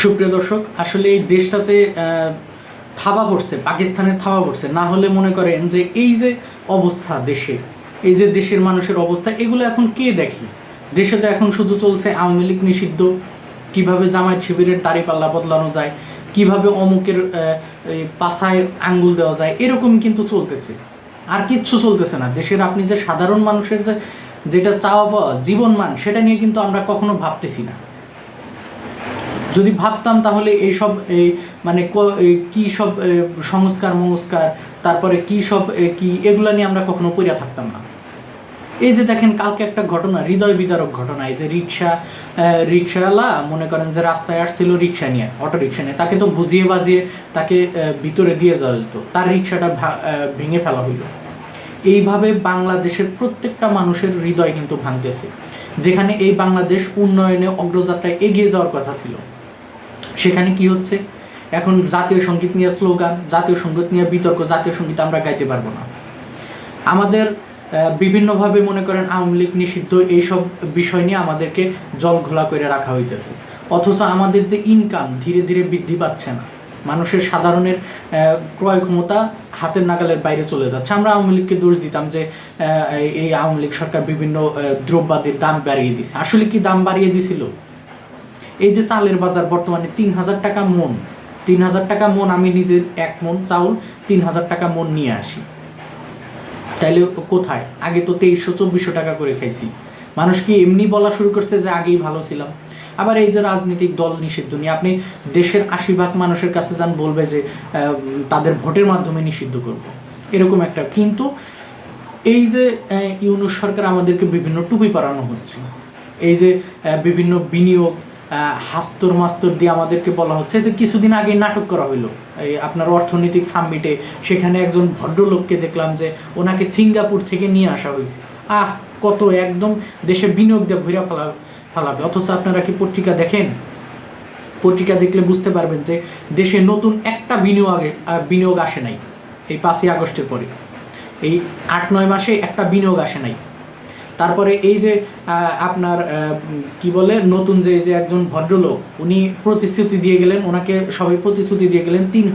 সুপ্রিয় দর্শক, আসলে এই দেশটাতে থাবা পড়ছে, পাকিস্তানের থাবা পড়ছে। না হলে মনে করেন যে এই যে অবস্থা দেশের, এই যে দেশের মানুষের অবস্থা, এগুলো এখন কে দেখে? দেশে তো এখন শুধু চলছে আওয়ামী লীগ নিষিদ্ধ, কীভাবে জামায়াত শিবিরের দাঁড়িপাল্লা বদলানো যায়, কীভাবে অমুকের পাছায় আঙ্গুল দেওয়া যায়, এরকম কিন্তু চলতেছে। আর কিচ্ছু চলতেছে না দেশের। আপনি যে সাধারণ মানুষের যেটা চাওয়া পাওয়া জীবনমান, সেটা নিয়ে কিন্তু আমরা কখনো ভাবতেছি না। যদি ভাবতাম তাহলে এইসব মানে কী সব সংস্কার মংস্কার, তারপরে কী সব কি এগুলো নিয়ে আমরা কখনো পড়িয়া থাকতাম না। এই যে দেখেন, কালকে একটা ঘটনা, হৃদয় বিদারক ঘটনা। এই যে রিক্সাওয়ালা মনে করেন যে রাস্তায় আসছিল রিক্সা নিয়ে, অটো রিক্সা নিয়ে, তাকে তো বুঝিয়ে বাজিয়ে তাকে ভিতরে দিয়ে যাওয়া যেত, তার রিক্সাটা ভেঙে ফেলা হইল। এইভাবে বাংলাদেশের প্রত্যেকটা মানুষের হৃদয় কিন্তু ভাঙতেছে। যেখানে এই বাংলাদেশ উন্নয়নে অগ্রযাত্রায় এগিয়ে যাওয়ার কথা ছিল, সেখানে কি হচ্ছে? এখন জাতীয় সঙ্গীত নিয়ে স্লোগান, জাতীয় সঙ্গীত নিয়ে বিতর্ক, জাতীয় সঙ্গীত আমরা গাইতে পারবো না। আমাদের বিভিন্নভাবে মনে করেন আওয়ামী লীগ নিষিদ্ধ, এইসব বিষয় নিয়ে আমাদেরকে জল ঘোলা করে রাখা হইতেছে। অথচ আমাদের যে ইনকাম ধীরে ধীরে বৃদ্ধি পাচ্ছে না, মানুষের সাধারণের ক্রয় ক্ষমতা হাতের নাগালের বাইরে চলে যাচ্ছে। আমরা আওয়ামী লীগকে দোষ দিতাম যে এই আওয়ামী লীগ সরকার বিভিন্ন দ্রব্যাদির দাম বাড়িয়ে দিছে। আসলে কি দাম বাড়িয়ে দিছিল? এই যে চালের বাজার বর্তমানে 3,000 টাকা মন, 3,000 টাকা মন, আমি নিজে 1 মন চাউল 3,000 টাকা মন নিয়ে আসি, তাইলে কোথায়? আগে তো 2300-2400 টাকা করে খাইছি। মানুষ কি এমনি বলা শুরু করছে যে আগেই ভালো ছিলাম? আবার এই যে রাজনৈতিক দল নিষিদ্ধ নিয়ে আপনি দেশের 80% মানুষের কাছে যান, বলবে যে তাদের ভোটের মাধ্যমে নিষিদ্ধ করব, এরকম একটা। কিন্তু এই যে ইউনূস সরকার আমাদেরকে বিভিন্ন টুপি পরানো হচ্ছে, এই যে বিভিন্ন বিনিয়োগ হাস্তর মাস্তর দিয়ে আমাদেরকে বলা হচ্ছে যে কিছুদিন আগে নাটক করা হইলো এই আপনার অর্থনৈতিক সামিটে, সেখানে একজন ভদ্রলোককে দেখলাম যে ওনাকে সিঙ্গাপুর থেকে নিয়ে আসা হয়েছে। কত একদম দেশে বিনিয়োগ দিয়ে ভইরা ফেলাবে। অথচ আপনারা কি পত্রিকা দেখেন? পত্রিকা দেখলে বুঝতে পারবেন যে দেশে নতুন একটা বিনিয়োগ আসে নাই এই 5ই আগস্টের পরে। এই 8-9 মাসে একটা বিনিয়োগ আসে নাই। তারপরে এই যে আপনার কি বলে, নতুন যে একজন ভদ্রলোক, উনি প্রতিশ্রুতি দিয়ে গেলেন, ওনাকে সবাই প্রতিশ্রুতি দিয়ে গেলেন 3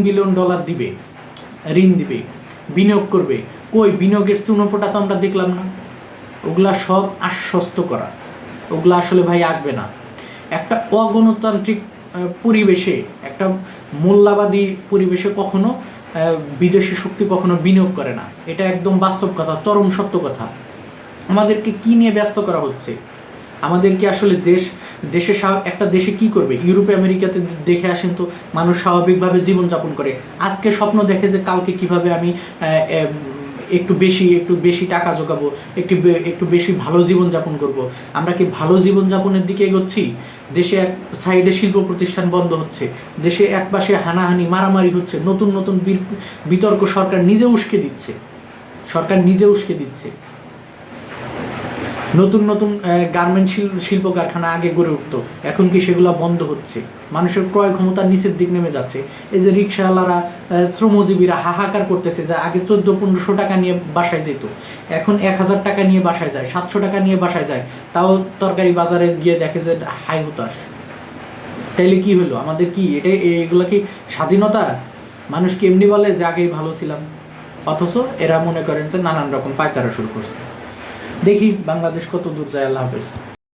বিলিয়ন ডলার দিবে, ঋণ দিবে, বিনিয়োগ করবে। কই বিনিয়োগের চুনোপোটা তো আমরা দেখলাম না। ওগুলা সব আশ্বস্ত করা, ওগুলা আসলে ভাই আসবে না। একটা অগণতান্ত্রিক পরিবেশে, একটা মোল্লাবাদী পরিবেশে কখনো বিদেশি শক্তি কখনো বিনিয়োগ করে না। এটা একদম বাস্তব কথা, চরম সত্য কথা। আমাদেরকে কি নিয়ে ব্যস্ত করা হচ্ছে? আমাদেরকে আসলে একটা দেশে কি করবে? ইউরোপে আমেরিকাতে দেখে আসেন তো, মানুষ স্বাভাবিকভাবে জীবনযাপন করে। আজকে স্বপ্ন দেখে যে কালকে কিভাবে আমি একটু বেশি টাকা জোগাবো, একটু বেশি ভালো জীবনযাপন করব। আমরা কি ভালো জীবনযাপনের দিকে এগোচ্ছি? দেশে এক সাইডে শিল্প প্রতিষ্ঠান বন্ধ হচ্ছে, দেশে এক পাশে হানাহানি মারামারি হচ্ছে, নতুন নতুন বিতর্ক সরকার নিজে উস্কে দিচ্ছে। নতুন নতুন গার্মেন্ট শিল্প কারখানা আগে গড়ে উঠতো, এখন কি সেগুলো বন্ধ হচ্ছে? মানুষের ক্রয় ক্ষমতার নিচের দিক নেমে যাচ্ছে। এই যে রিক্সাওয়ালারা, শ্রমজীবীরা হাহাকার করতেছে যে আগে 1400-1500 টাকা নিয়ে বাসায় যেত, এখন 1000 টাকা নিয়ে বাসায় যায়, 700 টাকা নিয়ে বাসায় যায়, তাও তরকারি বাজারে গিয়ে দেখে যে হাই হতাশ। তাইলে কি হলো? আমাদের কি এগুলো কি স্বাধীনতা? মানুষ কি এমনি বলে যে আগেই ভালো ছিলাম? অথচ এরা মনে করেন যে নানান রকম পায়তারা শুরু করছে। দেখি বাংলাদেশ কত দূর যায়। আল্লাহ হাফেজ।